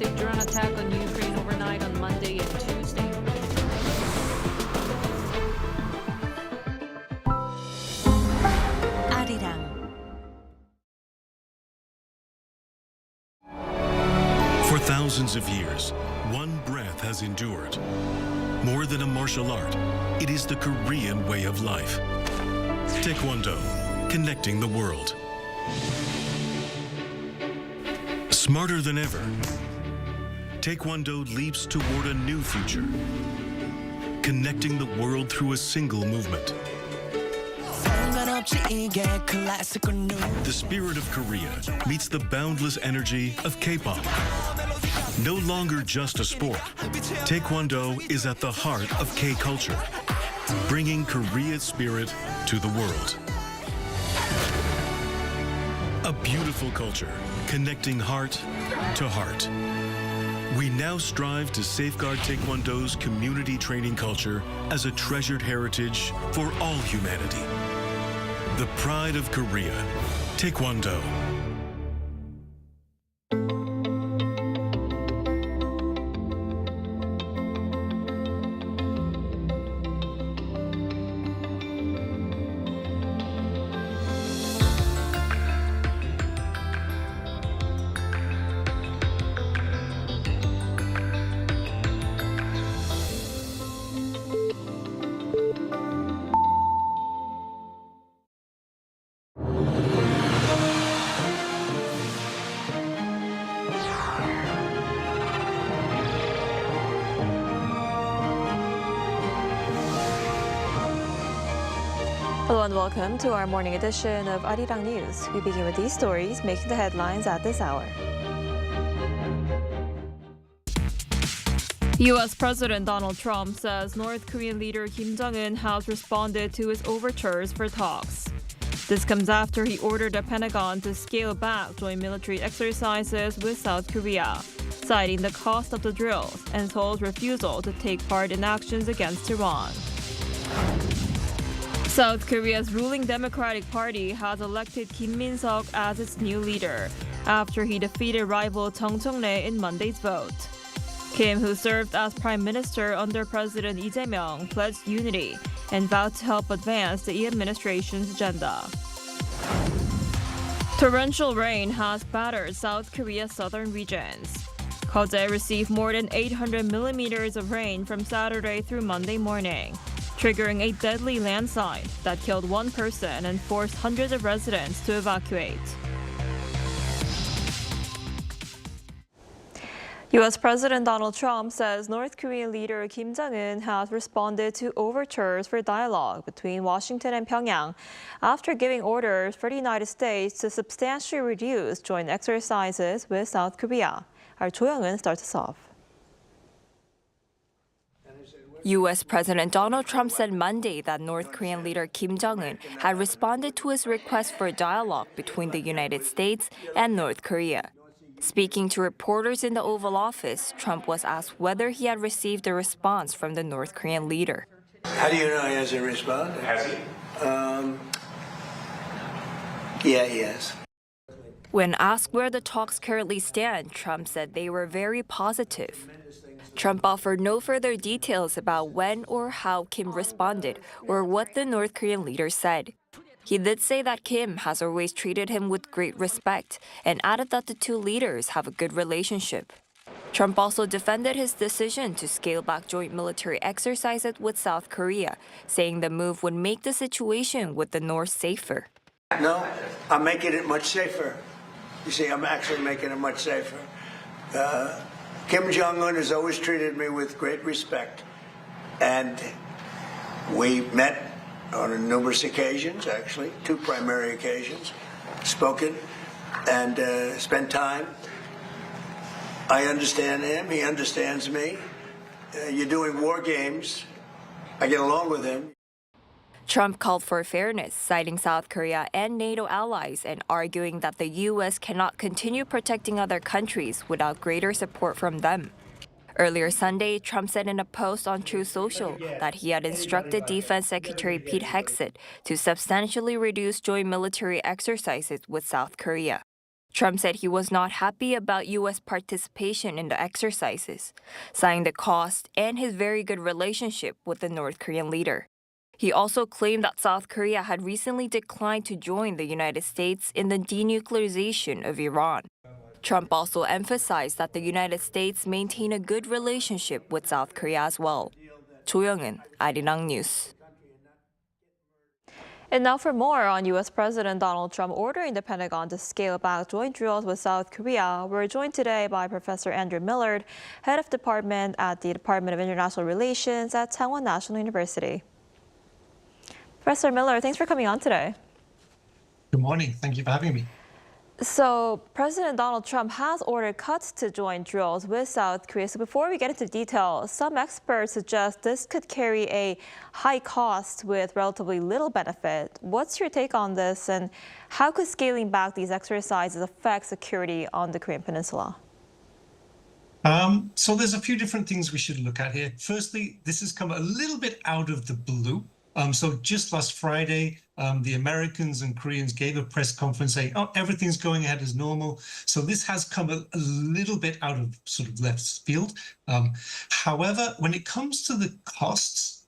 ballistic drone attack on Ukraine overnight on Monday and Tuesday. Arirang. For thousands of years, one breath has endured. More than a martial art, it is the Korean way of life. Taekwondo, connecting the world. Smarter than ever, Taekwondo leaps toward a new future, connecting the world through a single movement. The spirit of Korea meets the boundless energy of K-pop. No longer just a sport, Taekwondo is at the heart of K-culture, bringing Korea's spirit to the world. A beautiful culture, connecting heart to heart. We now strive to safeguard Taekwondo's community training culture as a treasured heritage for all humanity. The pride of Korea, Taekwondo. Hello and welcome to our morning edition of Arirang News. We begin with these stories making the headlines at this hour. U.S. President Donald Trump says North Korean leader Kim Jong Un has responded to his overtures for talks. This comes after he ordered the Pentagon to scale back joint military exercises with South Korea, citing the cost of the drills and Seoul's refusal to take part in actions against Iran. South Korea's ruling Democratic Party has elected Kim Min-seok as its new leader after he defeated rival Chung Chong-rae in Monday's vote. Kim, who served as prime minister under President Lee Jae-myung, pledged unity and vowed to help advance the Lee administration's agenda. Torrential rain has battered South Korea's southern regions. Geoje received more than 800 millimeters of rain from Saturday through Monday morning, triggering a deadly landslide that killed one person and forced hundreds of residents to evacuate. U.S. President Donald Trump says North Korean leader Kim Jong Un has responded to overtures for dialogue between Washington and Pyongyang after giving orders for the United States to substantially reduce joint exercises with South Korea. Our Jo Young-eun starts us off. U.S. President Donald Trump said Monday that North Korean leader Kim Jong Un had responded to his request for a dialogue between the United States and North Korea. Speaking to reporters in the Oval Office, Trump was asked whether he had received a response from the North Korean leader. How do you know he hasn't responded? Has he? Yeah, he has. When asked where the talks currently stand, Trump said they were very positive. Trump offered no further details about when or how Kim responded or what the North Korean leader said. He did say that Kim has always treated him with great respect and added that the two leaders have a good relationship. Trump also defended his decision to scale back joint military exercises with South Korea, saying the move would make the situation with the North safer. No, I'm making it much safer. You see, I'm actually making it much safer. Kim Jong Un has always treated me with great respect, and we met on numerous occasions, actually, two primary occasions, spoken and spent time. I understand him, he understands me. You're doing war games. I get along with him. Trump called for fairness, citing South Korea and NATO allies and arguing that the U.S. cannot continue protecting other countries without greater support from them. Earlier Sunday, Trump said in a post on Truth Social that he had instructed Defense Secretary Pete Hegseth to substantially reduce joint military exercises with South Korea. Trump said he was not happy about U.S. participation in the exercises, citing the cost and his very good relationship with the North Korean leader. He also claimed that South Korea had recently declined to join the United States in the denuclearization of Iran. Trump also emphasized that the United States maintain a good relationship with South Korea as well. Jo Young-in, Arirang News. And now for more on U.S. President Donald Trump ordering the Pentagon to scale back joint drills with South Korea. We're joined today by Professor Andrew Millard, head of department at the Department of International Relations at Taiwan National University. Professor Millard, thanks for coming on today. Good morning. Thank you for having me. So President Donald Trump has ordered cuts to joint drills with South Korea. So before we get into detail, some experts suggest this could carry a high cost with relatively little benefit. What's your take on this, and how could scaling back these exercises affect security on the Korean Peninsula? So there's a few different things we should look at here. Firstly, this has come a little bit out of the blue. So just last Friday, the Americans and Koreans gave a press conference saying, oh, everything's going ahead as normal. So this has come a little bit out of sort of left field. However, when it comes to the costs,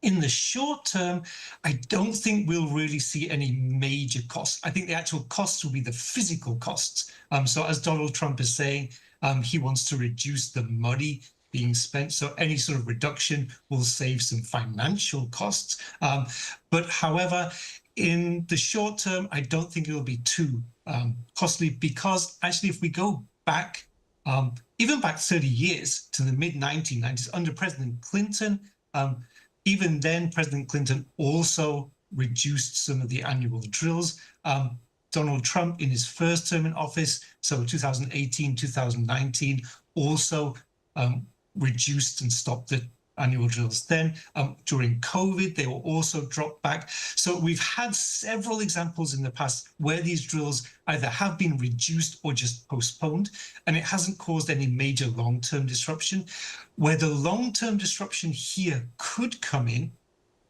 in the short term, I don't think we'll really see any major costs. I think the actual costs will be the physical costs. So as Donald Trump is saying, he wants to reduce the money being spent. So any sort of reduction will save some financial costs. But however, in the short term, I don't think it'll be too costly, because actually, if we go back, even back 30 years to the mid-1990s under President Clinton, even then, President Clinton also reduced some of the annual drills. Donald Trump, in his first term in office, so 2018, 2019, also reduced and stopped the annual drills. Then during COVID, they were also dropped back. So we've had several examples in the past where these drills either have been reduced or just postponed, and it hasn't caused any major long-term disruption. Where the long-term disruption here could come in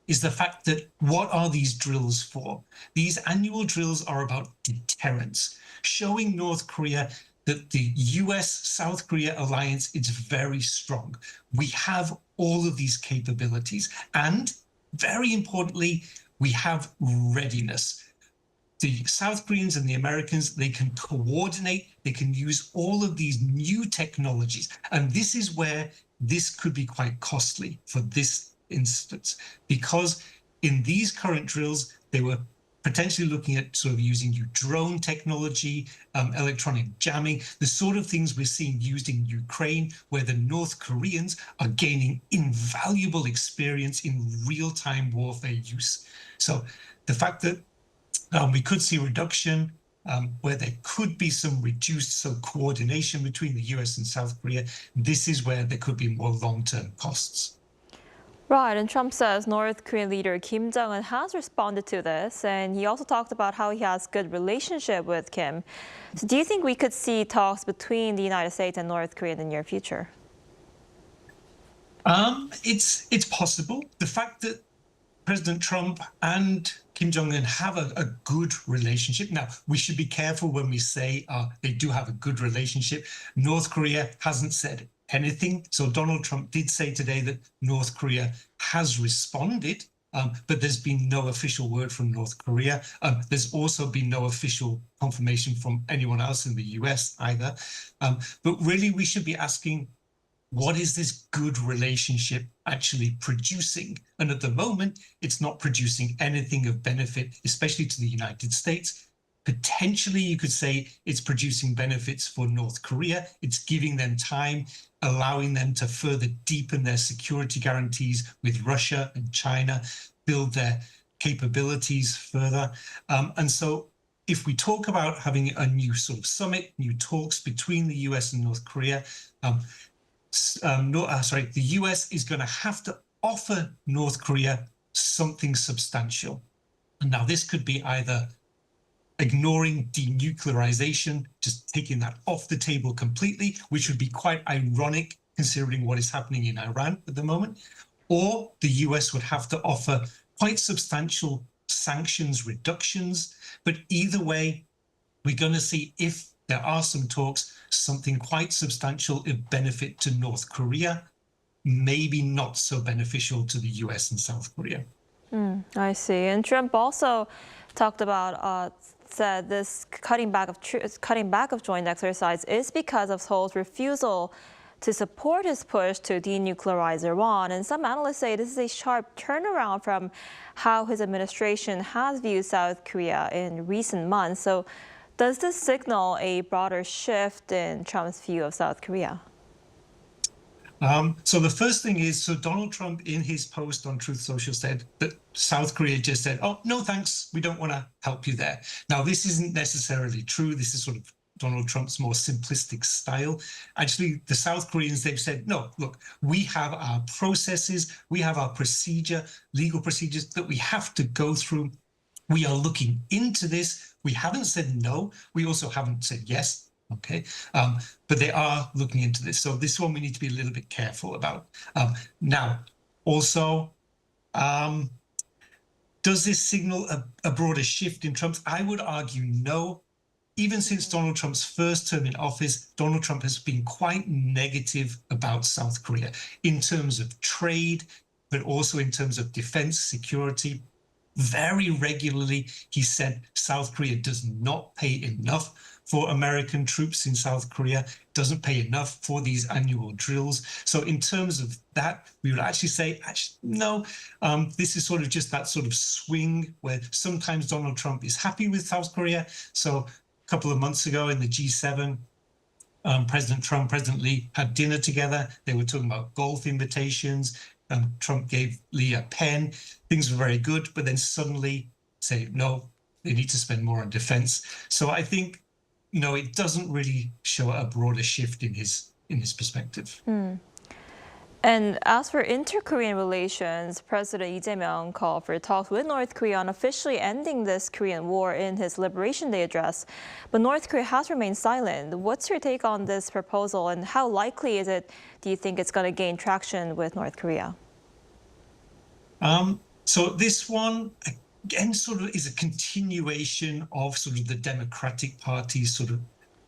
is the fact that what are these drills for? These annual drills are about deterrence, showing North Korea that the U.S.-South Korea alliance is very strong. We have all of these capabilities. And very importantly, we have readiness. The South Koreans and the Americans, they can coordinate, they can use all of these new technologies. And this is where this could be quite costly for this instance, because in these current drills, they were potentially looking at sort of using new drone technology, electronic jamming, the sort of things we're seeing used in Ukraine, where the North Koreans are gaining invaluable experience in real-time warfare use. So the fact that we could see reduction, where there could be some reduced coordination between the US and South Korea, this is where there could be more long-term costs. Right, and Trump says North Korean leader Kim Jong Un has responded to this, and he also talked about how he has good relationship with Kim. So do you think we could see talks between the United States and North Korea in the near future? It's possible. The fact that President Trump and Kim Jong Un have a good relationship. Now, we should be careful when we say they do have a good relationship. North Korea hasn't said anything. So Donald Trump did say today that North Korea has responded, but there's been no official word from North Korea. There's also been no official confirmation from anyone else in the US either. But really, we should be asking, what is this good relationship actually producing? And at the moment, it's not producing anything of benefit, especially to the United States. Potentially, you could say it's producing benefits for North Korea. It's giving them time, allowing them to further deepen their security guarantees with Russia and China, build their capabilities further. And so if we talk about having a new sort of summit, new talks between the US and North Korea, the US is going to have to offer North Korea something substantial. And now this could be either ignoring denuclearization, just taking that off the table completely, which would be quite ironic considering what is happening in Iran at the moment, or the US would have to offer quite substantial sanctions reductions. But either way, we're going to see if there are some talks, something quite substantial of benefit to North Korea, maybe not so beneficial to the US and South Korea. I see. And Trump also talked about, said this cutting back of joint exercise is because of Seoul's refusal to support his push to denuclearize Iran. And some analysts say this is a sharp turnaround from how his administration has viewed South Korea in recent months. So does this signal a broader shift in Trump's view of South Korea? So the first thing is, so Donald Trump in his post on Truth Social said that South Korea just said, oh, no, thanks, we don't want to help you there. Now, this isn't necessarily true. This is sort of Donald Trump's more simplistic style. Actually, the South Koreans, they've said, no, look, we have our processes, we have our legal procedures that we have to go through. We are looking into this. We haven't said no. We also haven't said yes. Okay, but they are looking into this. So this one we need to be a little bit careful about. Now, also, does this signal a broader shift in Trump's? I would argue no. Even since Donald Trump's first term in office, Donald Trump has been quite negative about South Korea in terms of trade, but also in terms of defense, security. Very regularly, he said South Korea does not pay enough for American troops in South Korea, doesn't pay enough for these annual drills. So in terms of that, we would actually say, no, this is sort of just that sort of swing where sometimes Donald Trump is happy with South Korea. So a couple of months ago in the G7, President Trump, President Lee had dinner together. They were talking about golf invitations. Trump gave Lee a pen. Things were very good, but then suddenly say, no, they need to spend more on defense. So I think, it doesn't really show a broader shift in his perspective. And as for inter-Korean relations, President Lee Jae-myung called for talks with North Korea on officially ending this Korean war in his Liberation Day address. But North Korea has remained silent. What's your take on this proposal, and how likely is it, do you think it's going to gain traction with North Korea? So this one, again, sort of is a continuation of sort of the Democratic Party's sort of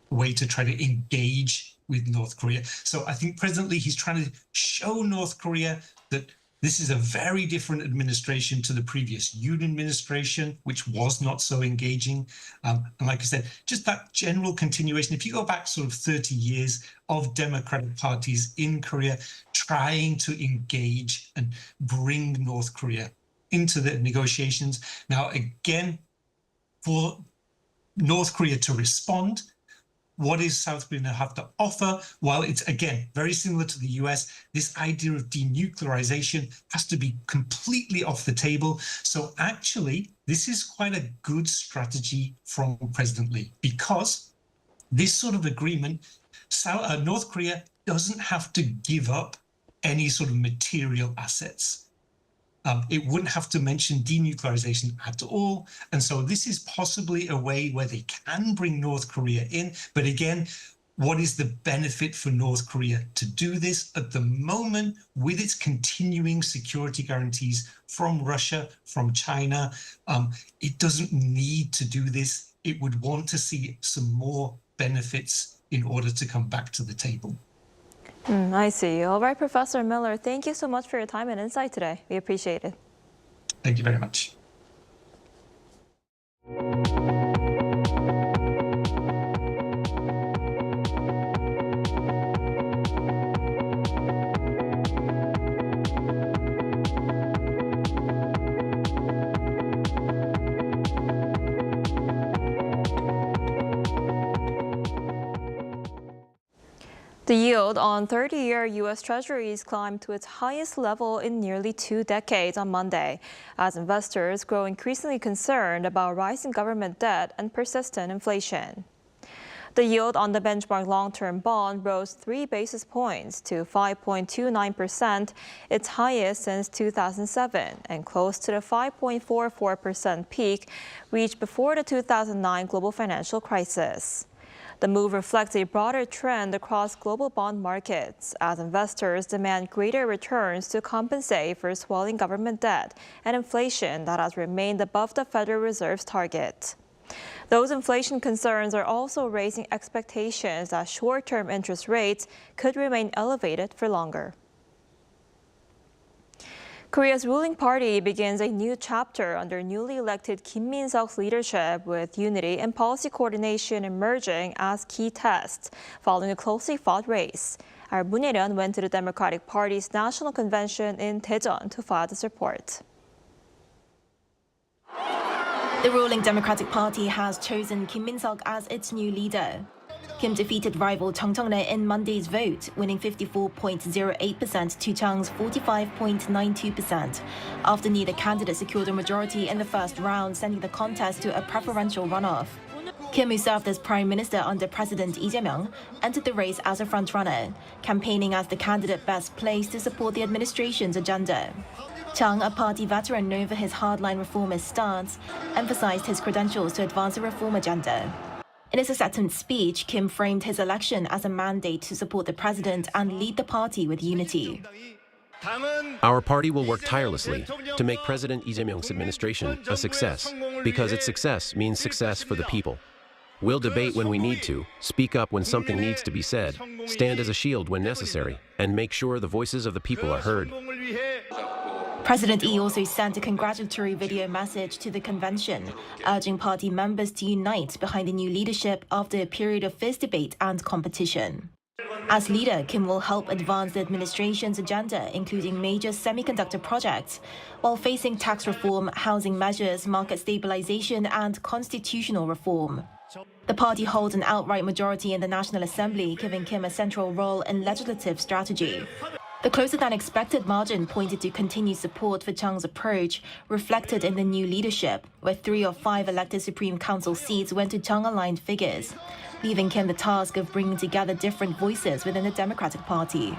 way to try to engage with North Korea. So I think President Lee, he's trying to show North Korea that this is a very different administration to the previous Yoon administration, which was not so engaging. And like I said, just that general continuation. If you go back sort of 30 years of Democratic parties in Korea trying to engage and bring North Korea into the negotiations. Now, again, for North Korea to respond, what is South Korea going to have to offer? While it's, again, very similar to the US, this idea of denuclearization has to be completely off the table. So actually, this is quite a good strategy from President Lee, because this sort of agreement, North Korea doesn't have to give up any sort of material assets. It wouldn't have to mention denuclearization at all. And so this is possibly a way where they can bring North Korea in. But again, what is the benefit for North Korea to do this at the moment with its continuing security guarantees from Russia, from China? It doesn't need to do this. It would want to see some more benefits in order to come back to the table. I see. All right, Professor Miller, thank you so much for your time and insight today. We appreciate it. Thank you very much. The yield on 30-year U.S. Treasuries climbed to its highest level in nearly 2 decades on Monday, as investors grow increasingly concerned about rising government debt and persistent inflation. The yield on the benchmark long-term bond rose 3 basis points to 5.29%, its highest since 2007, and close to the 5.44% peak reached before the 2009 global financial crisis. The move reflects a broader trend across global bond markets as investors demand greater returns to compensate for swelling government debt and inflation that has remained above the Federal Reserve's target. Those inflation concerns are also raising expectations that short-term interest rates could remain elevated for longer. Korea's ruling party begins a new chapter under newly elected Kim Min-seok's leadership, with unity and policy coordination emerging as key tests following a closely fought race. Our Moon-seok went to the Democratic Party's national convention in Daejeon to file this report. The ruling Democratic Party has chosen Kim Min-seok as its new leader. Kim defeated rival Chung Chung-rae in Monday's vote, winning 54.08% to Chung's 45.92%, after neither candidate secured a majority in the first round, sending the contest to a preferential runoff. Kim, who served as Prime Minister under President Lee Jae-myung, entered the race as a frontrunner, campaigning as the candidate best placed to support the administration's agenda. Chung, a party veteran known for his hardline reformist stance, emphasized his credentials to advance a reform agenda. In his acceptance speech, Kim framed his election as a mandate to support the president and lead the party with unity. Our party will work tirelessly to make President Lee Jae-myung's administration a success, because its success means success for the people. We'll debate when we need to, speak up when something needs to be said, stand as a shield when necessary, and make sure the voices of the people are heard. President Lee also sent a congratulatory video message to the convention, urging party members to unite behind the new leadership after a period of fierce debate and competition. As leader, Kim will help advance the administration's agenda, including major semiconductor projects, while facing tax reform, housing measures, market stabilization, and constitutional reform. The party holds an outright majority in the National Assembly, giving Kim a central role in legislative strategy. The closer-than-expected margin pointed to continued support for Chung's approach, reflected in the new leadership, where 3 of 5 elected Supreme Council seats went to Chung-aligned figures, leaving Kim the task of bringing together different voices within the Democratic Party.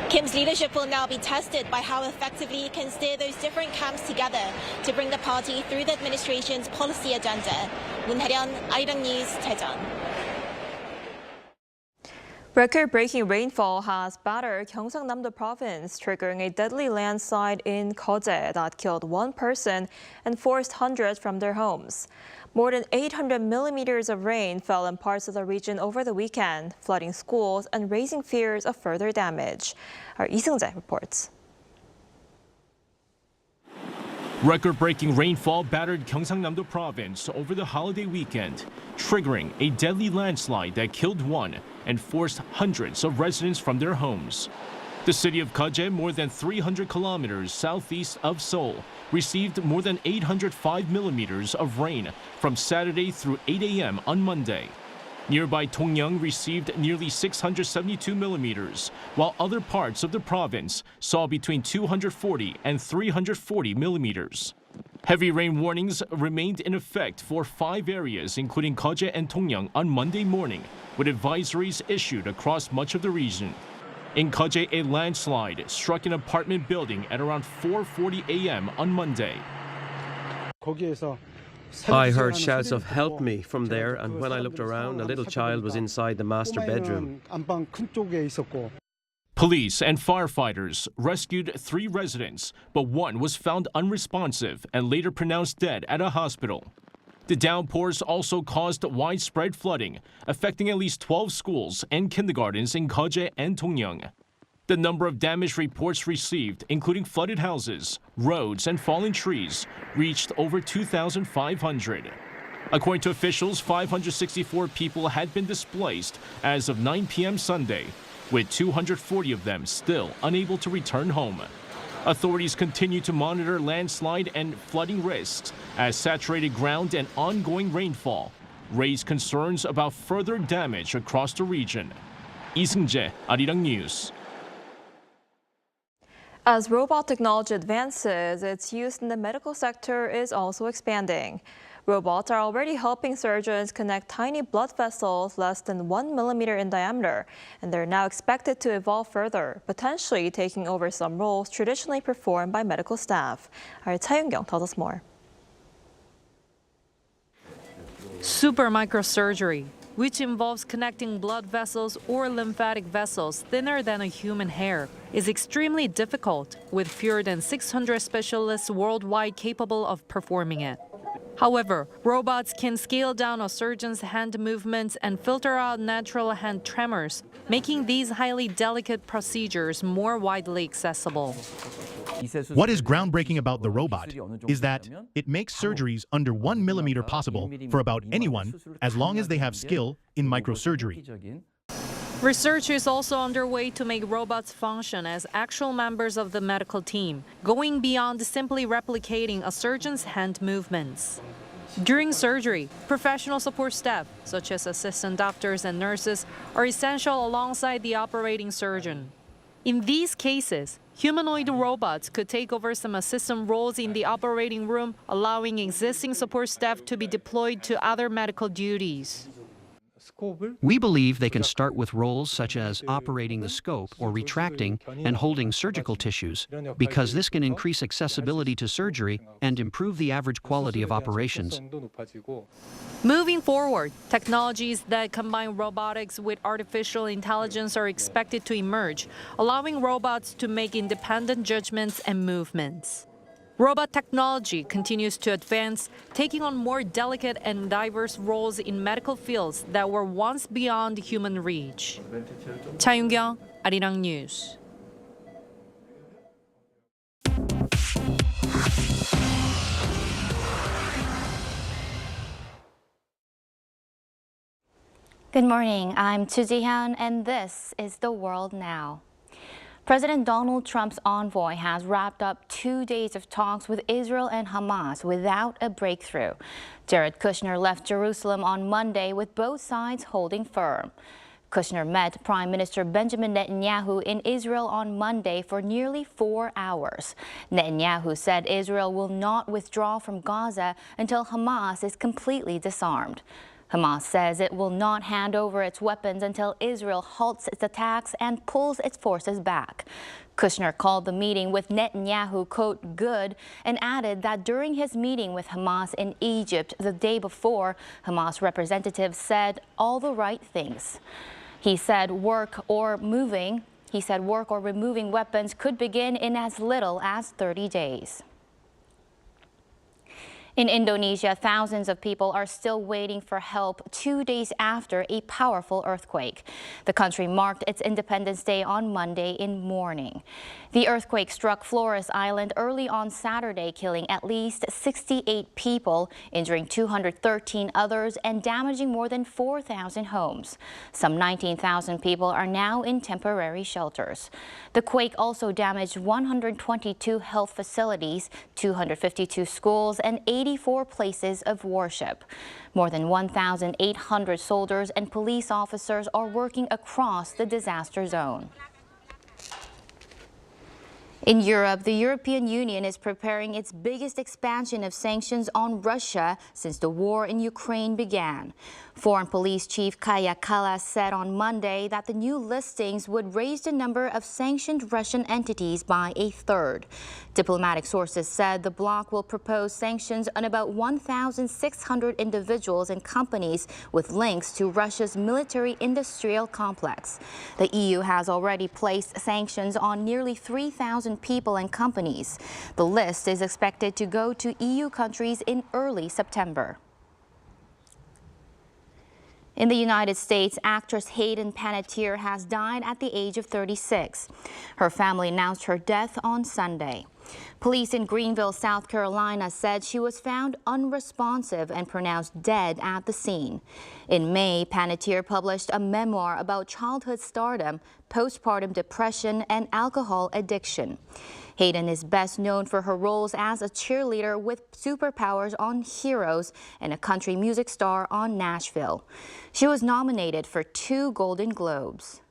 Kim's leadership will now be tested by how effectively he can steer those different camps together to bring the party through the administration's policy agenda. Moon-seok, Arirang News, Daejeon. Record-breaking rainfall has battered Gyeongsangnam-do province, triggering a deadly landslide in Geoje that killed 1 person and forced hundreds from their homes. More than 800 millimeters of rain fell in parts of the region over the weekend, flooding schools and raising fears of further damage. Our Lee Seung-jae reports. Record-breaking rainfall battered Gyeongsangnam-do province over the holiday weekend, triggering a deadly landslide that killed 1 and forced hundreds of residents from their homes. The city of Geoje, more than 300 kilometers southeast of Seoul, received more than 805 millimeters of rain from Saturday through 8 a.m. on Monday. Nearby Dongyang received nearly 672 millimeters, while other parts of the province saw between 240 and 340 millimeters. Heavy rain warnings remained in effect for 5 areas, including Geoje and Dongyang, on Monday morning, with advisories issued across much of the region. In Geoje, a landslide struck an apartment building at around 4:40 a.m. on Monday. I heard shouts of "help me" from there, and when I looked around, a little child was inside the master bedroom. Police and firefighters rescued 3 residents, but 1 was found unresponsive and later pronounced dead at a hospital. The downpours also caused widespread flooding, affecting at least 12 schools and kindergartens in Geoje and Dongyang. The number of damage reports received, including flooded houses, roads, and fallen trees, reached over 2,500. According to officials, 564 people had been displaced as of 9 p.m. Sunday, with 240 of them still unable to return home. Authorities continue to monitor landslide and flooding risks as saturated ground and ongoing rainfall raise concerns about further damage across the region. Lee Seung-jae, Arirang News. As robot technology advances, its use in the medical sector is also expanding. Robots are already helping surgeons connect tiny blood vessels less than 1 millimeter in diameter, and they're now expected to evolve further, potentially taking over some roles traditionally performed by medical staff. Our Cha Yoon-kyung tells us more. Super microsurgery, which involves connecting blood vessels or lymphatic vessels thinner than a human hair, is extremely difficult, with fewer than 600 specialists worldwide capable of performing it. However, robots can scale down a surgeon's hand movements and filter out natural hand tremors, making these highly delicate procedures more widely accessible. What is groundbreaking about the robot is that it makes surgeries under 1 millimeter possible for about anyone as long as they have skill in microsurgery. Research is also underway to make robots function as actual members of the medical team, going beyond simply replicating a surgeon's hand movements. During surgery, professional support staff, such as assistant doctors and nurses, are essential alongside the operating surgeon. In these cases, humanoid robots could take over some assistant roles in the operating room, allowing existing support staff to be deployed to other medical duties. We believe they can start with roles such as operating the scope or retracting and holding surgical tissues, because this can increase accessibility to surgery and improve the average quality of operations. Moving forward, technologies that combine robotics with artificial intelligence are expected to emerge, allowing robots to make independent judgments and movements. Robot technology continues to advance, taking on more delicate and diverse roles in medical fields that were once beyond human reach. Cha Yoon-kyung, Arirang News. Good morning, I'm Chu Ji-hyun, and this is The World Now. President Donald Trump's envoy has wrapped up 2 days of talks with Israel and Hamas without a breakthrough. Jared Kushner left Jerusalem on Monday with both sides holding firm. Kushner met Prime Minister Benjamin Netanyahu in Israel on Monday for nearly 4 hours. Netanyahu said Israel will not withdraw from Gaza until Hamas is completely disarmed. Hamas says it will not hand over its weapons until Israel halts its attacks and pulls its forces back. Kushner called the meeting with Netanyahu, quote, good, and added that during his meeting with Hamas in Egypt the day before, Hamas representatives said all the right things. He said work or removing weapons could begin in as little as 30 days. In Indonesia, thousands of people are still waiting for help 2 days after a powerful earthquake. The country marked its Independence Day on Monday in mourning. The earthquake struck Flores Island early on Saturday, killing at least 68 people, injuring 213 others, and damaging more than 4,000 homes. Some 19,000 people are now in temporary shelters. The quake also damaged 122 health facilities, 252 schools, and 84 places of worship. More than 1,800 soldiers and police officers are working across the disaster zone. In Europe, the European Union is preparing its biggest expansion of sanctions on Russia since the war in Ukraine began. Foreign Police Chief Kaja Kallas said on Monday that the new listings would raise the number of sanctioned Russian entities by a third. Diplomatic sources said the bloc will propose sanctions on about 1,600 individuals and companies with links to Russia's military-industrial complex. The EU has already placed sanctions on nearly 3,000 people and companies. The list is expected to go to EU countries in early September. In the United States, actress Hayden Panettiere has died at the age of 36. Her family announced her death on Sunday. Police in Greenville, South Carolina said she was found unresponsive and pronounced dead at the scene. In May, Panettiere published a memoir about childhood stardom, postpartum depression, and alcohol addiction. Hayden is best known for her roles as a cheerleader with superpowers on Heroes and a country music star on Nashville. She was nominated for 2 Golden Globes.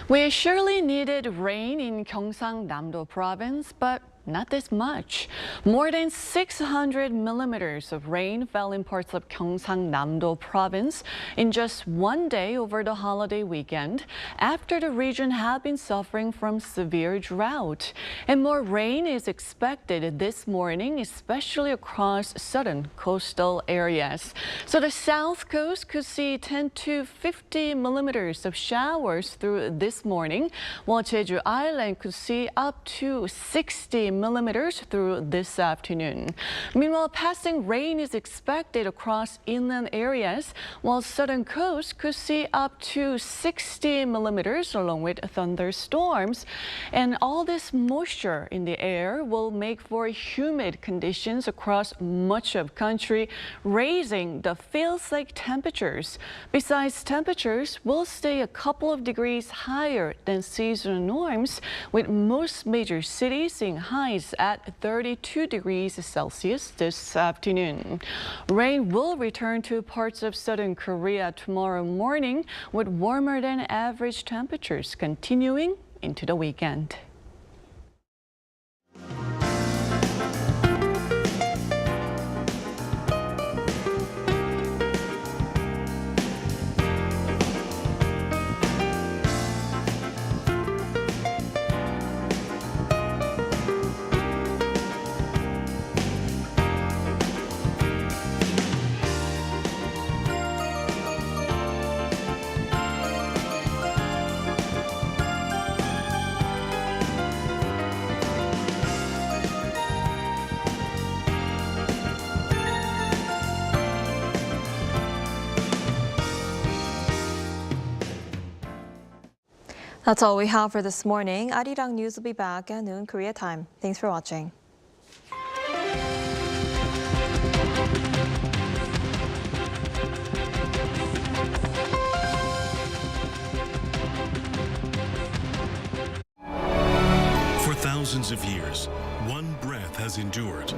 We surely needed rain in Gyeongsangnam-do province, but not this much. More than 600 millimeters of rain fell in parts of Gyeongsangnam-do province in just one day over the holiday weekend, after the region had been suffering from severe drought. And more rain is expected this morning, especially across southern coastal areas. So the south coast could see 10 to 50 millimeters of showers through this morning, while Jeju Island could see up to 60 millimeters through this afternoon. Meanwhile, passing rain is expected across inland areas, while southern coast could see up to 60 millimeters along with thunderstorms. And all this moisture in the air will make for humid conditions across much of country, raising the feels-like temperatures. Besides, temperatures will stay a couple of degrees higher than seasonal norms, with most major cities seeing highs at 32 degrees Celsius this afternoon. Rain will return to parts of southern Korea tomorrow morning, with warmer than average temperatures continuing into the weekend. That's all we have for this morning. Arirang News will be back at noon Korea time. Thanks for watching. For thousands of years, one breath has endured.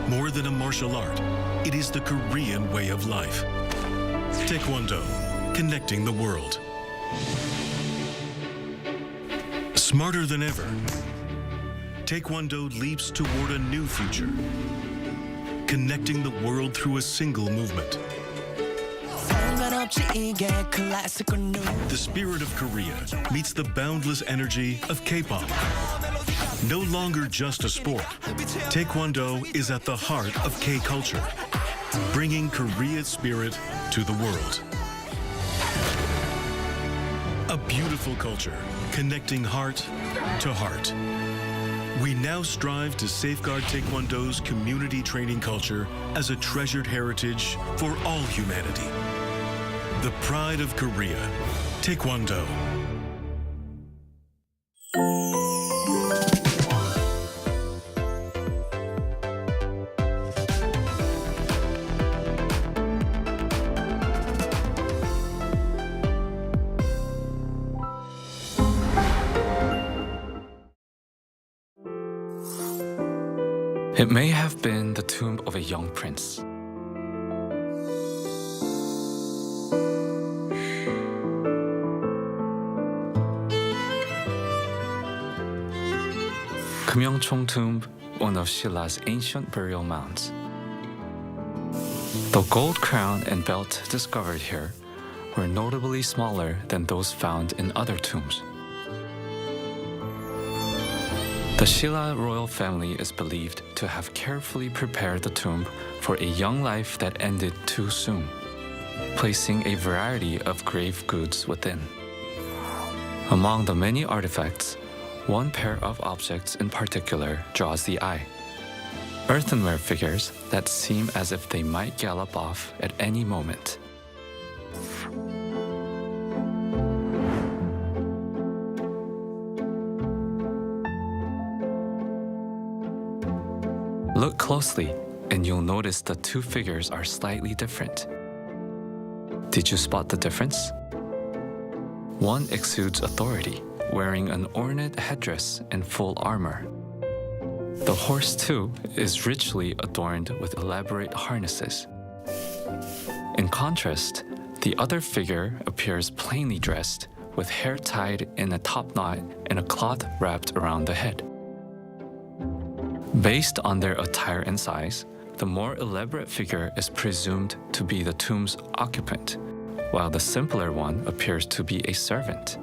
More than a martial art, it is the Korean way of life. Taekwondo, connecting the world. Smarter than ever, Taekwondo leaps toward a new future, connecting the world through a single movement. The spirit of Korea meets the boundless energy of K-pop. No longer just a sport, Taekwondo is at the heart of K-culture, bringing Korea's spirit to the world. A beautiful culture, connecting heart to heart. We now strive to safeguard Taekwondo's community training culture as a treasured heritage for all humanity. The pride of Korea, Taekwondo. It may have been the tomb of a young prince. Kim tomb, one of Silla's ancient burial mounds. The gold crown and belt discovered here were notably smaller than those found in other tombs. The Silla royal family is believed to have carefully prepared the tomb for a young life that ended too soon, placing a variety of grave goods within. Among the many artifacts, one pair of objects in particular draws the eye. Earthenware figures that seem as if they might gallop off at any moment. Look closely, and you'll notice the two figures are slightly different. Did you spot the difference? One exudes authority, wearing an ornate headdress and full armor. The horse, too, is richly adorned with elaborate harnesses. In contrast, the other figure appears plainly dressed, with hair tied in a top knot and a cloth wrapped around the head. Based on their attire and size, the more elaborate figure is presumed to be the tomb's occupant, while the simpler one appears to be a servant.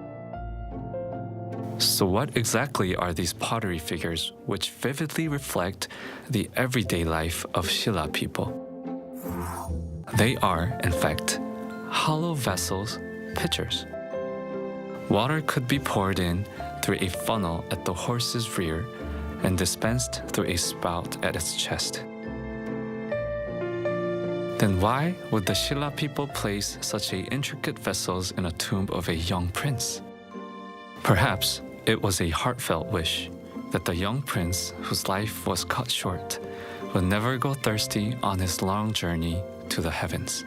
So what exactly are these pottery figures which vividly reflect the everyday life of Silla people? They are, in fact, hollow vessels, pitchers. Water could be poured in through a funnel at the horse's rear and dispensed through a spout at its chest. Then why would the Silla people place such intricate vessels in a tomb of a young prince? Perhaps it was a heartfelt wish that the young prince whose life was cut short would never go thirsty on his long journey to the heavens.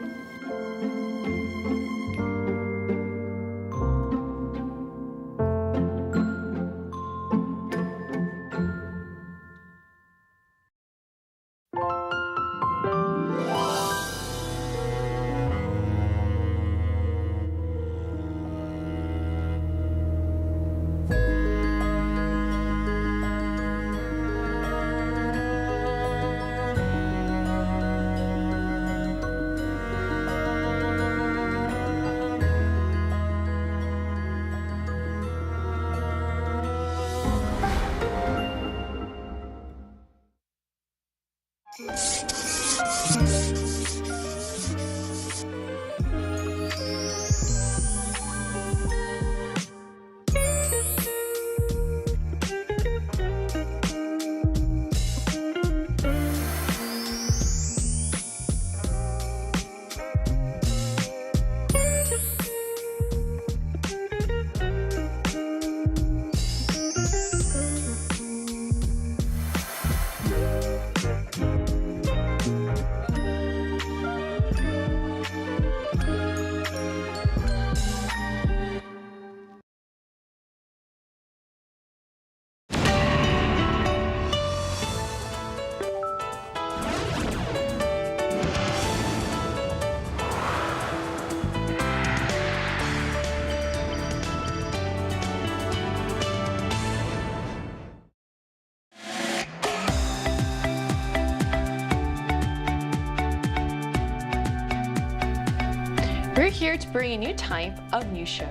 We're here to bring a new type of news show.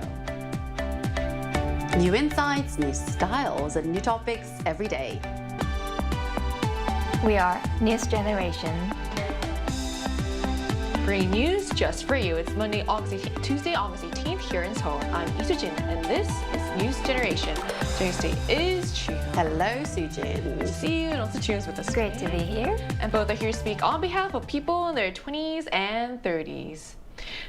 New insights, new styles, and new topics every day. We are News Generation. Bringing news just for you. It's Tuesday, August 18th here in Seoul. I'm Isoo-jin, and this is News Generation. Today's day is Chun. Hello, Soo-jin. See you, and also Chun's with us. Great to be here. And both are here to speak on behalf of people in their 20s and 30s.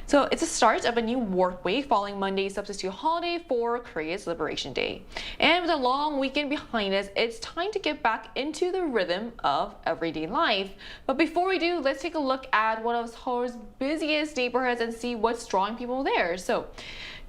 So it's the start of a new work week following Monday's substitute holiday for Korea's Liberation Day. And with a long weekend behind us, it's time to get back into the rhythm of everyday life. But before we do, let's take a look at one of Seoul's busiest neighborhoods and see what's drawing people there. So,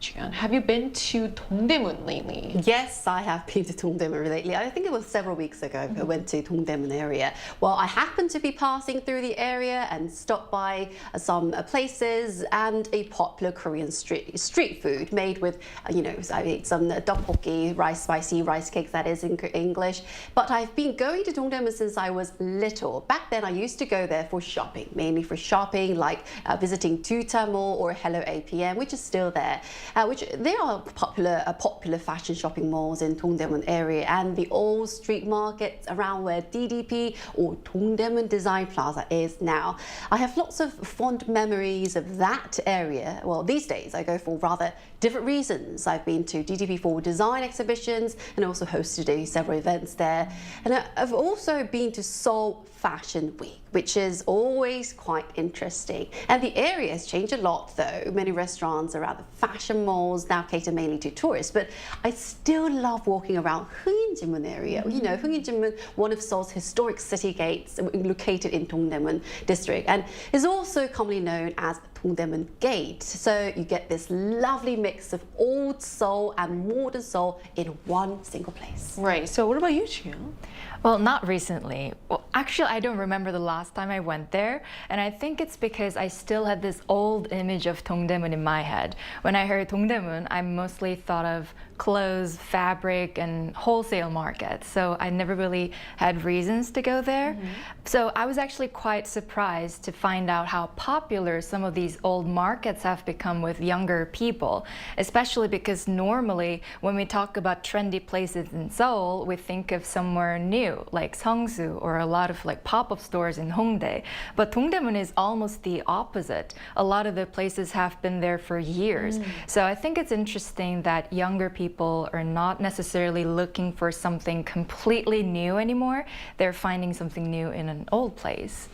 Jian, have you been to Dongdaemun lately? Yes, I have been to Dongdaemun lately. I think it was several weeks ago I went to Dongdaemun area. Well, I happened to be passing through the area and stopped by some places and a popular Korean street food made with, I ate some tteokbokki, spicy rice cakes, that is in English. But I've been going to Dongdaemun since I was little. Back then, I used to go there for shopping, mainly for shopping, like visiting Tuta Mall or Hello APM, which is still there. Which they are popular fashion shopping malls in Dongdaemun area, and the old street markets around where DDP or Dongdaemun Design Plaza is now. I have lots of fond memories of that area. Well, these days I go for rather different reasons. I've been to DDP for design exhibitions and also hosted several events there. And I've also been to Seoul Fashion Week, which is always quite interesting. And the area has changed a lot though. Many restaurants around the fashion malls now cater mainly to tourists, but I still love walking around Hungin-jimun area. You know, Hungin-jimun, one of Seoul's historic city gates located in Dongdaemun district, and is also commonly known as Dongdaemun Gate. So you get this lovely mix of old Seoul and modern Seoul in one single place. Right, so what about you, Chiu? Well, not recently. Well, actually, I don't remember the last time I went there, and I think it's because I still had this old image of Dongdaemun in my head. When I heard Dongdaemun, I mostly thought of clothes, fabric, and wholesale markets. So I never really had reasons to go there. So I was actually quite surprised to find out how popular some of these old markets have become with younger people, especially because normally when we talk about trendy places in Seoul, we think of somewhere new, like Seongsu or a lot of like pop-up stores in Hongdae. But Dongdaemun is almost the opposite. A lot of the places have been there for years. So I think it's interesting that younger people are not necessarily looking for something completely new anymore. They're finding something new in an old place.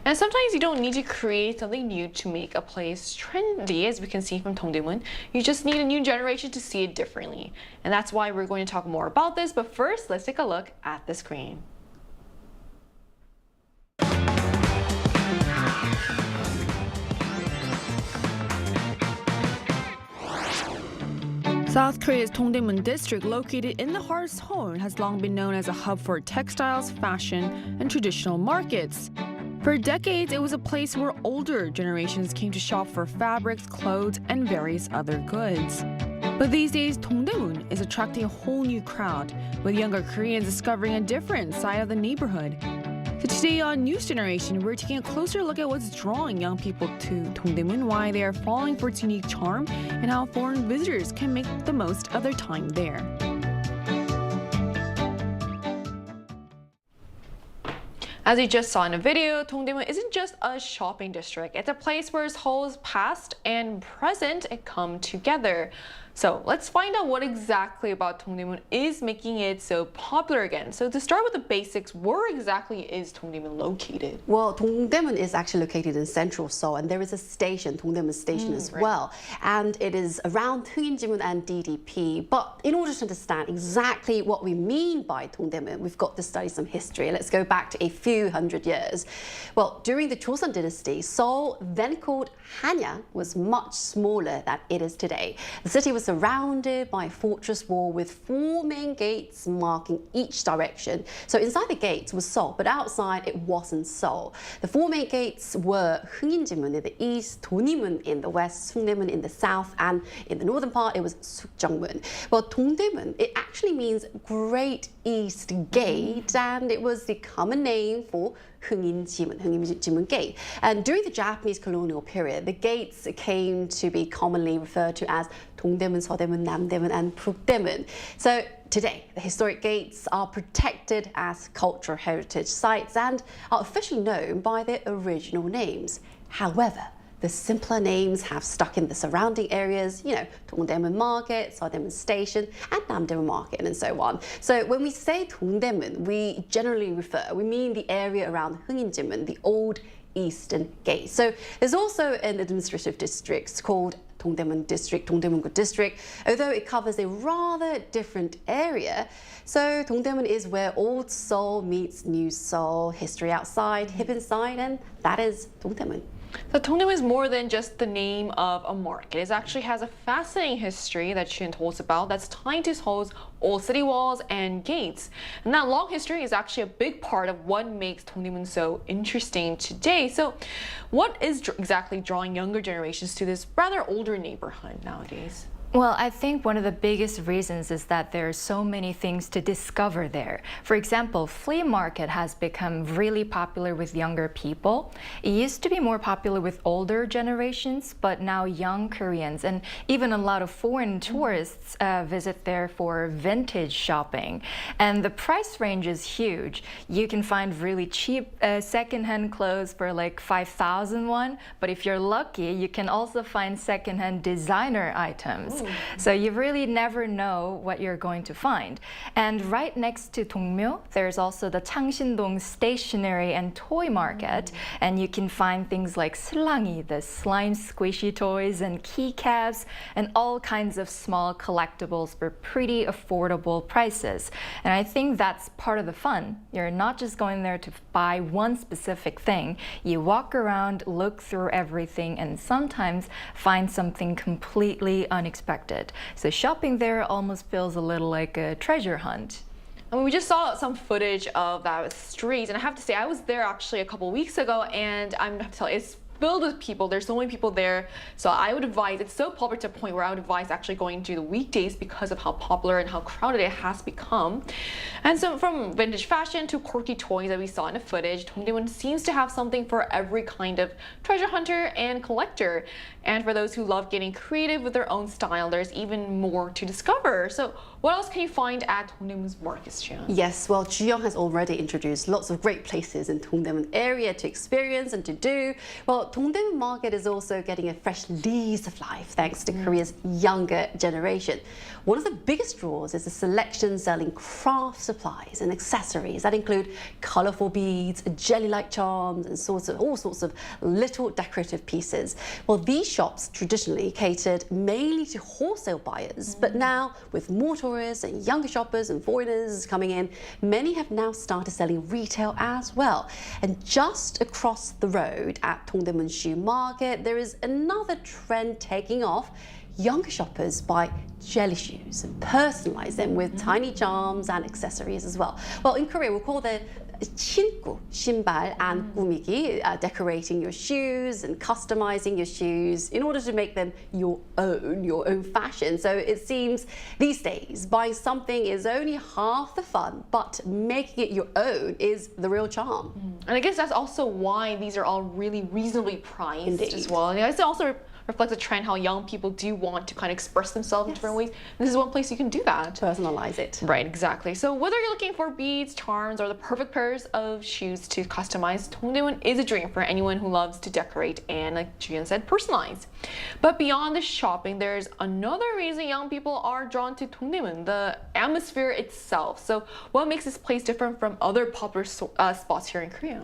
And sometimes you don't need to create something new to make a place trendy, as we can see from Dongdaemun. You just need a new generation to see it differently. And that's why we're going to talk more about this. But first, let's take a look at the screen. South Korea's Dongdaemun district, located in the heart of Seoul, has long been known as a hub for textiles, fashion, and traditional markets. For decades, it was a place where older generations came to shop for fabrics, clothes, and various other goods. But these days, Dongdaemun is attracting a whole new crowd, with younger Koreans discovering a different side of the neighborhood. So today on News Generation, we're taking a closer look at what's drawing young people to Dongdaemun, why they are falling for its unique charm, and how foreign visitors can make the most of their time there. As you just saw in the video, Dongdaemun isn't just a shopping district. It's a place where Seoul's past and present come together. So let's find out what exactly about Dongdaemun is making it so popular again. So to start with the basics, where exactly is Dongdaemun located? Well, Dongdaemun is actually located in central Seoul, and there is a station, Dongdaemun Station as well. And it is around Hugin-jimun and DDP. But in order to understand exactly what we mean by Dongdaemun, we've got to study some history. Let's go back to a few hundred years. Well, during the Joseon dynasty, Seoul, then called Hanja, was much smaller than it is today. The city was surrounded by a fortress wall with 4 main gates marking each direction. So inside the gates was Seoul, but outside it wasn't Seoul. The 4 main gates were Hugin-jimun in the east, Dongdaemun in the west, Sungdaemun in the south, and in the northern part it was Sukjeongmun. Well, Dongdaemun, it actually means Great East Gate, and it was the common name for Hugin-jimun Gate. And during the Japanese colonial period, the gates came to be commonly referred to as Dongdaemun, Seodaemun, Namdaemun, and Bukdaemun. So today, the historic gates are protected as cultural heritage sites and are officially known by their original names. However, the simpler names have stuck in the surrounding areas, you know, Dongdaemun Market, Seodaemun Station, and Namdaemun Market, and so on. So when we say Dongdaemun, we generally we mean the area around Hugin-jimun, the old Eastern Gate. So there's also an administrative district called Dongdaemun District, Dongdaemun District, although it covers a rather different area. So Dongdaemun is where old Seoul meets new Seoul, history outside, hip inside, and that is Dongdaemun. So Dongdaemun is more than just the name of a market. It actually has a fascinating history that Shin told us about that's tied to Seoul's old city walls and gates. And that long history is actually a big part of what makes Dongdaemun so interesting today. So what is exactly drawing younger generations to this rather older neighborhood nowadays? Well, I think one of the biggest reasons is that there are so many things to discover there. For example, flea market has become really popular with younger people. It used to be more popular with older generations, but now young Koreans and even a lot of foreign tourists visit there for vintage shopping. And the price range is huge. You can find really cheap secondhand clothes for like 5,000 won, but if you're lucky, you can also find secondhand designer items. So you really never know what you're going to find. And right next to Dongmyo, there's also the Changsindong stationery and toy market. And you can find things like Sillangi, the slime squishy toys, and keycaps, and all kinds of small collectibles for pretty affordable prices. And I think that's part of the fun. You're not just going there to buy one specific thing. You walk around, look through everything, and sometimes find something completely unexpected. So shopping there almost feels a little like a treasure hunt. I mean, we just saw some footage of that street, and I have to say, I was there actually a couple weeks ago, and I have to tell you, it's filled with people. There's so many people there. So I would advise, it's so popular to a point where I would advise actually going to the weekdays because of how popular and how crowded it has become. And so from vintage fashion to quirky toys that we saw in the footage, Dongdaemun seems to have something for every kind of treasure hunter and collector. And for those who love getting creative with their own style, there's even more to discover. So what else can you find at Dongdaemun's markets, Jiyoung? Yes, well, Jiyoung has already introduced lots of great places in Dongdaemun area to experience and to do. Well, Dongdaemun market is also getting a fresh lease of life thanks to Korea's younger generation. One of the biggest draws is the selection selling craft supplies and accessories that include colorful beads, jelly-like charms, and all sorts of little decorative pieces. Well, these shops traditionally catered mainly to wholesale buyers, but now with more tourists and younger shoppers and foreigners coming in, many have now started selling retail as well. And just across the road at Dongdaemun Shoe Market, there is another trend taking off. Younger shoppers buy jelly shoes and personalize them with tiny charms and accessories as well. Well, in Korea, we call the 신구, 신발 and 꾸미기, decorating your shoes and customizing your shoes in order to make them your own fashion. So it seems these days buying something is only half the fun, but making it your own is the real charm. And I guess that's also why these are all really reasonably priced Indeed. as well. And it also reflects a trend how young people do want to kind of express themselves in different ways. And this is one place you can do that. Personalize it. Right, exactly. So whether you're looking for beads, charms, or the perfect pairs of shoes to customize, Dongdaemun is a dream for anyone who loves to decorate and, like Jiyoung said, personalize. But beyond the shopping, there's another reason young people are drawn to Dongdaemun, the atmosphere itself. So what makes this place different from other popular spots here in Korea?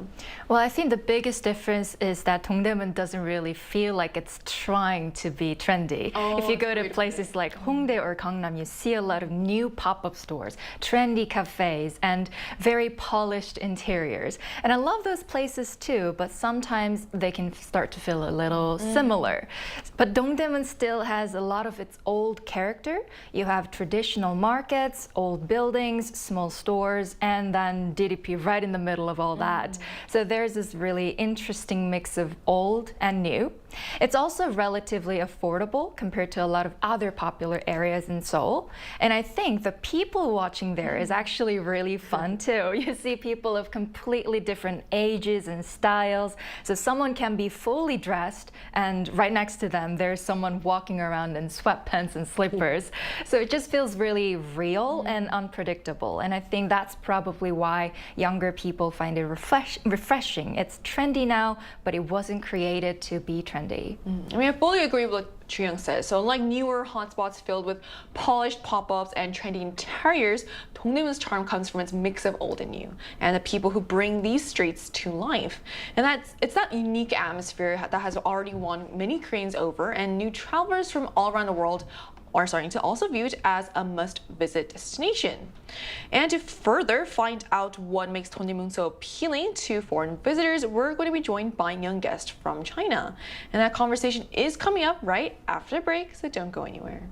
Well, I think the biggest difference is that Dongdaemun doesn't really feel like it's trying to be trendy. If you go to places like Hongdae or Gangnam, you see a lot of new pop-up stores, trendy cafes, and very polished interiors. And I love those places too, but sometimes they can start to feel a little similar. But Dongdaemun still has a lot of its old character. You have traditional markets, old buildings, small stores, and then DDP right in the middle of all that. So there's this really interesting mix of old and new. It's also relatively affordable compared to a lot of other popular areas in Seoul. And I think the people watching there is actually really fun too. You see people of completely different ages and styles. So someone can be fully dressed and right next to them there's someone walking around in sweatpants and slippers. So it just feels really real and unpredictable. And I think that's probably why younger people find it refreshing. It's trendy now, but it wasn't created to be trendy. I mean, I fully agree with what Jiyoung says. So unlike newer hotspots filled with polished pop-ups and trendy interiors, Dongdaemun's charm comes from its mix of old and new, and the people who bring these streets to life. And it's that unique atmosphere that has already won many Koreans over, and new travelers from all around the world are starting to also view it as a must-visit destination. And to further find out what makes Dongdaemun so appealing to foreign visitors, we're going to be joined by a young guest from China. And that conversation is coming up right after the break, so don't go anywhere.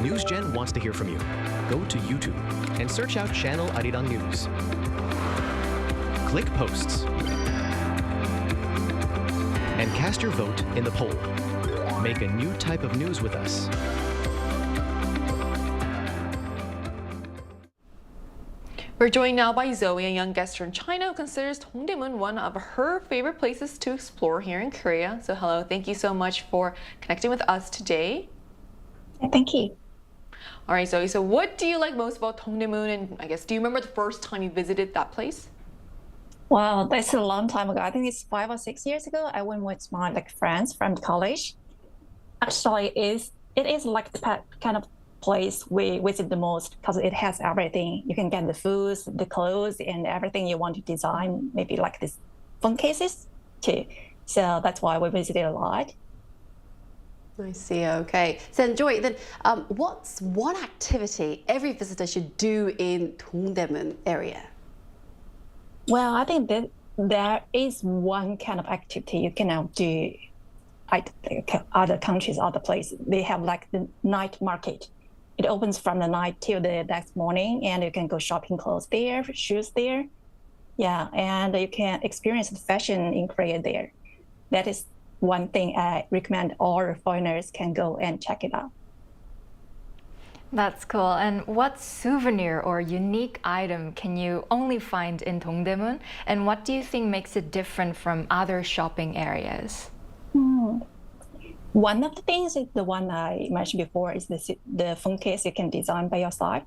NewsGen wants to hear from you. Go to YouTube and search out channel Arirang News. Click Posts and cast your vote in the poll. Make a new type of news with us. We're joined now by Zoe, a young guest from China who considers Dongdaemun one of her favorite places to explore here in Korea. So hello, thank you so much for connecting with us today. Thank you. All right, Zoe, so what do you like most about Dongdaemun? And I guess, do you remember the first time you visited that place? Wow, that's a long time ago. I think it's 5 or 6 years ago. I went with my friends from college. Actually, it is like the kind of place we visit the most because it has everything. You can get the foods, the clothes, and everything you want to design. Maybe like these phone cases too. So that's why we visited a lot. I see. Okay. So Joy, then what's one activity every visitor should do in Dongdaemun area? Well, I think that there is one kind of activity you cannot do at other countries, other places. They have like the night market. it opens from the night till the next morning, and you can go shopping clothes there, shoes there. Yeah, and you can experience the fashion in Korea there. That is one thing I recommend all foreigners can go and check it out. That's cool. And what souvenir or unique item can you only find in Dongdaemun? And what do you think makes it different from other shopping areas? One of the things is the one I mentioned before is the phone case you can design by yourself.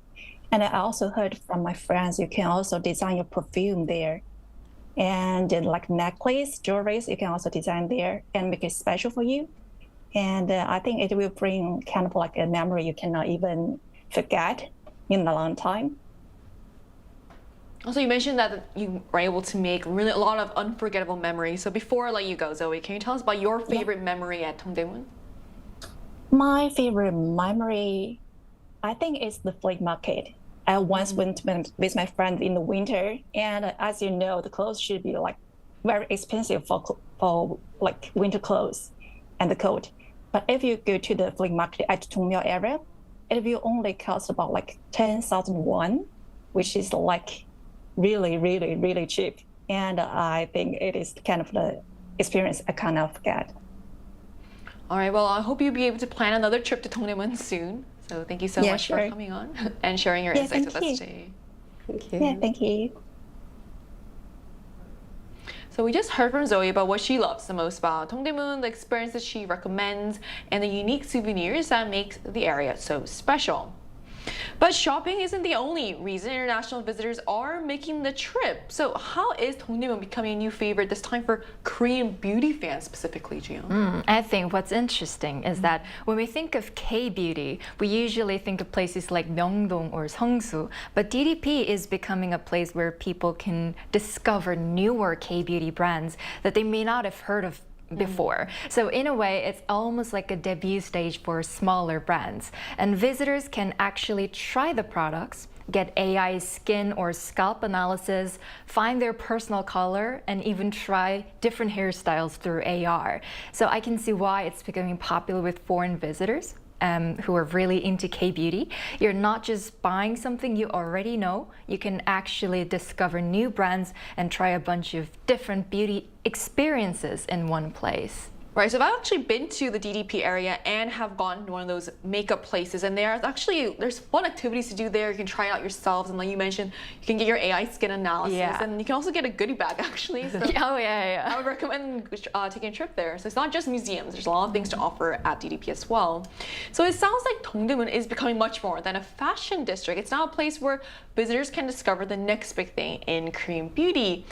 And I also heard from my friends, you can also design your perfume there. And then like necklace, jewelries, you can also design there and make it special for you. And I think it will bring kind of like a memory you cannot even forget in a long time. Also, you mentioned that you were able to make really a lot of unforgettable memories. So before I let you go, Zoe, can you tell us about your favorite memory at Dongdaemun? My favorite memory, I think, is the flea market. I once went with my friends in the winter, and as you know, the clothes should be like very expensive for like winter clothes and the coat. But if you go to the flea market at Dongmyo area, it will only cost about like 10,000 won, which is like really, really, really cheap. And I think it is kind of the experience I cannot forget. All right, well, I hope you'll be able to plan another trip to Dongdaemun soon. So thank you so much for coming on and sharing your insights with us today. Thank you. Yeah, thank you. So we just heard from Zoe about what she loves the most about Dongdaemun, the experiences she recommends, and the unique souvenirs that make the area so special. But shopping isn't the only reason international visitors are making the trip. So how is Dongdaemun becoming a new favorite this time for Korean beauty fans specifically, Jiyoung? I think what's interesting is that when we think of K-beauty, we usually think of places like Myeongdong or Seongsu, but DDP is becoming a place where people can discover newer K-beauty brands that they may not have heard of before. So in a way, it's almost like a debut stage for smaller brands. And visitors can actually try the products, get AI skin or scalp analysis, find their personal color, and even try different hairstyles through AR. So I can see why it's becoming popular with foreign visitors who are really into K-beauty. You're not just buying something you already know, you can actually discover new brands and try a bunch of different beauty experiences in one place. Right, so I've actually been to the DDP area and have gone to one of those makeup places, and there's fun activities to do there. You can try it out yourselves, and like you mentioned, you can get your AI skin analysis, and you can also get a goodie bag actually. So I would recommend taking a trip there. So it's not just museums, there's a lot of things to offer at DDP as well. So it sounds like Dongdaemun is becoming much more than a fashion district. It's now a place where visitors can discover the next big thing in Korean beauty.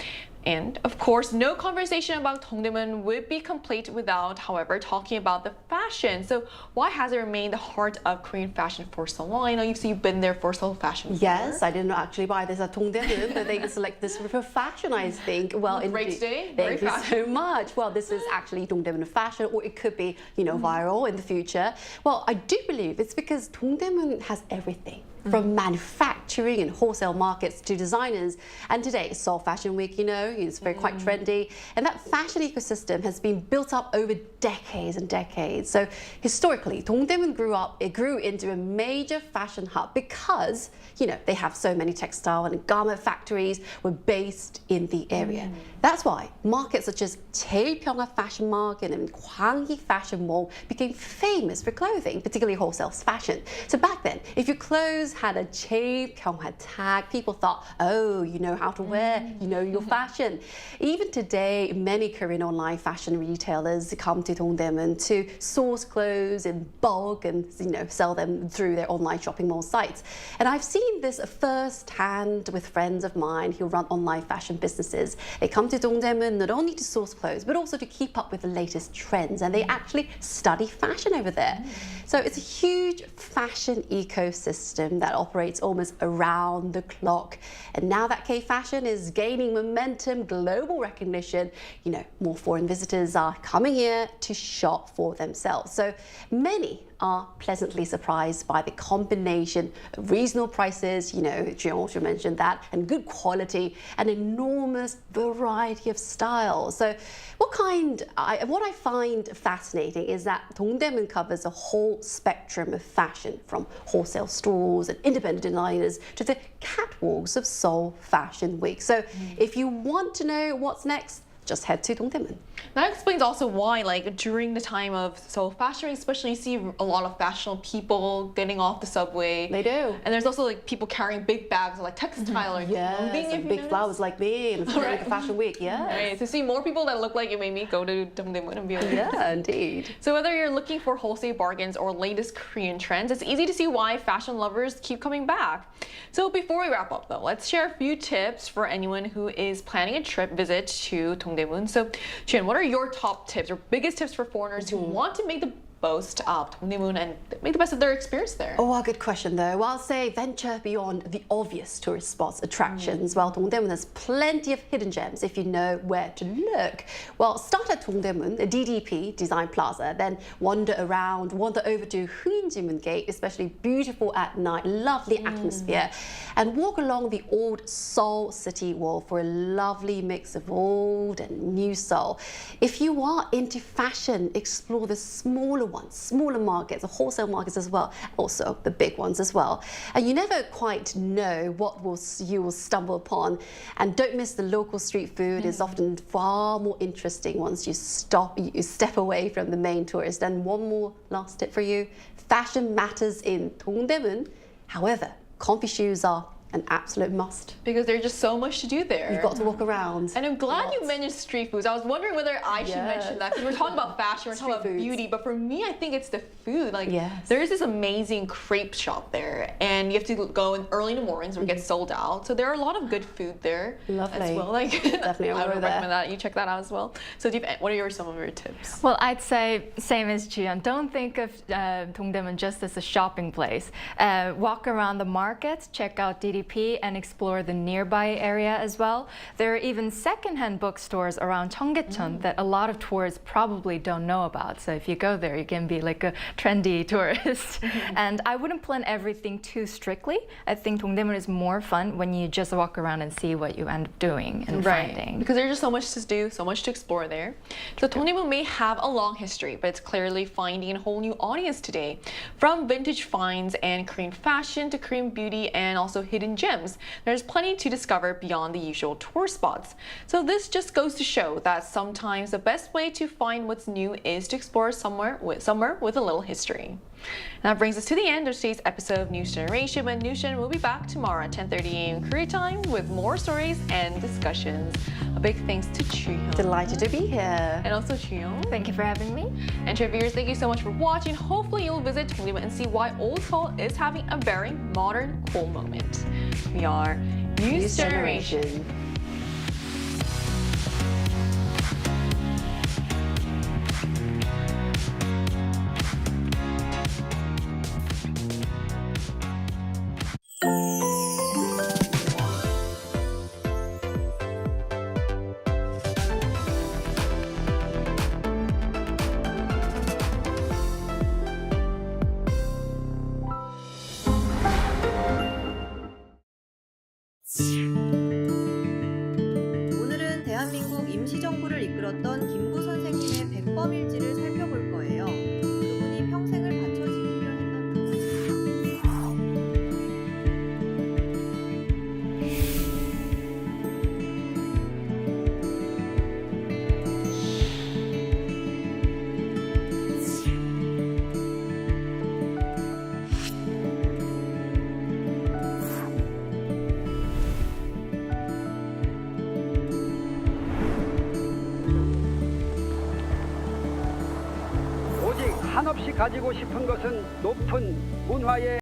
And of course, no conversation about Dongdaemun would be complete without, however, talking about the fashion. So why has it remained the heart of Korean fashion for so long? I know you've been there for Seoul fashion before. Yes, I didn't actually buy this at Dongdaemun, but they select this for fashion, I think. Well, great today. Thank you so much. Well, this is actually Dongdaemun fashion, or it could be, viral in the future. Well, I do believe it's because Dongdaemun has everything. From manufacturing and wholesale markets to designers. And today, it's Seoul Fashion Week, it's quite trendy. And that fashion ecosystem has been built up over decades and decades. So historically, Dongdaemun grew into a major fashion hub because, they have so many textile and garment factories were based in the area. That's why markets such as Jaepyeongha Fashion Market and Gwangi Fashion Mall became famous for clothing, particularly wholesale fashion. So back then, if your clothes had a Jaepyeongha tag, people thought, oh, you know how to wear, you know your fashion. Even today, many Korean online fashion retailers come to Dongdaemun to source clothes in bulk and sell them through their online shopping mall sites. And I've seen this firsthand with friends of mine who run online fashion businesses. They come to Dongdaemun not only to source clothes, but also to keep up with the latest trends. And they actually study fashion over there. So it's a huge fashion ecosystem that operates almost around the clock. And now that K-fashion is gaining momentum, global recognition, more foreign visitors are coming here to shop for themselves. So many are pleasantly surprised by the combination of reasonable prices, Geoje mentioned that, and good quality, and enormous variety of styles. So what I find fascinating is that Dongdaemun covers a whole spectrum of fashion, from wholesale stores and independent designers to the catwalks of Seoul Fashion Week. So if you want to know what's next, just head to Dongdaemun. That explains also why, during the time of Seoul Fashion Week, especially, you see a lot of fashionable people getting off the subway. They do. And there's also people carrying big bags of textile or clothing. And big flowers like me, and right. Fashion Week, Right. To see more people that look like you made me go to Dongdaemun and be like, yeah, indeed. So whether you're looking for wholesale bargains or latest Korean trends, it's easy to see why fashion lovers keep coming back. So before we wrap up though, let's share a few tips for anyone who is planning a trip visit to Dongdaemun. So Jian, what are your top tips or biggest tips for foreigners who want to make the most of Dongdaemun and make the best of their experience there? Oh, good question though. Well, I'll say venture beyond the obvious tourist spots, attractions. Well, Dongdaemun has plenty of hidden gems if you know where to look. Well, start at Dongdaemun, the DDP, Design Plaza, then wander over to Huinjimun Gate, especially beautiful at night, lovely atmosphere, and walk along the old Seoul City Wall for a lovely mix of old and new Seoul. If you are into fashion, explore the smaller markets, the wholesale markets as well, also the big ones as well. And you never quite know what you will stumble upon. And don't miss the local street food. It's often far more interesting once you step away from the main tourist. And one more last tip for you: fashion matters in Dongdaemun. However, comfy shoes are an absolute must. Because there's just so much to do there. You've got to walk around. And I'm glad you mentioned street foods. I was wondering whether I should mention that, because we're talking about fashion, we're talking about beauty, but for me, I think it's the food. There is this amazing crepe shop there, and you have to go in early in the mornings or it gets sold out. So there are a lot of good food there Lovely. as well. Definitely, I would recommend that. You check that out as well. So what are some of your tips? Well, I'd say same as Jian. Don't think of Dongdaemun just as a shopping place. Walk around the markets, check out DDP, and explore the nearby area as well. There are even secondhand bookstores around Cheonggyecheon that a lot of tourists probably don't know about. So if you go there, you can be like a trendy tourist. And I wouldn't plan everything too strictly. I think Dongdaemun is more fun when you just walk around and see what you end up doing and finding. Because there's just so much to do, so much to explore there. So Dongdaemun may have a long history, but it's clearly finding a whole new audience today. From vintage finds and Korean fashion to Korean beauty and also hidden gems, there's plenty to discover beyond the usual tour spots. So this just goes to show that sometimes the best way to find what's new is to explore somewhere with a little history. And that brings us to the end of today's episode of News Generation. But News Gen will be back tomorrow at 10:30 a.m. Korea time with more stories and discussions. A big thanks to Chuyoung. Delighted to be here. And also Chuyoung. Thank you for having me. And to our viewers, thank you so much for watching. Hopefully you'll visit Dongdaemun and see why Old Seoul is having a very modern, cool moment. We are News Generation. 오늘은 대한민국 임시정부를 이끌었던 김구 선생님의 백범일지를 살펴볼 거예요. 그분이 평생을 바쳐 지키려 했던 한없이 가지고 싶은 것은 높은 문화의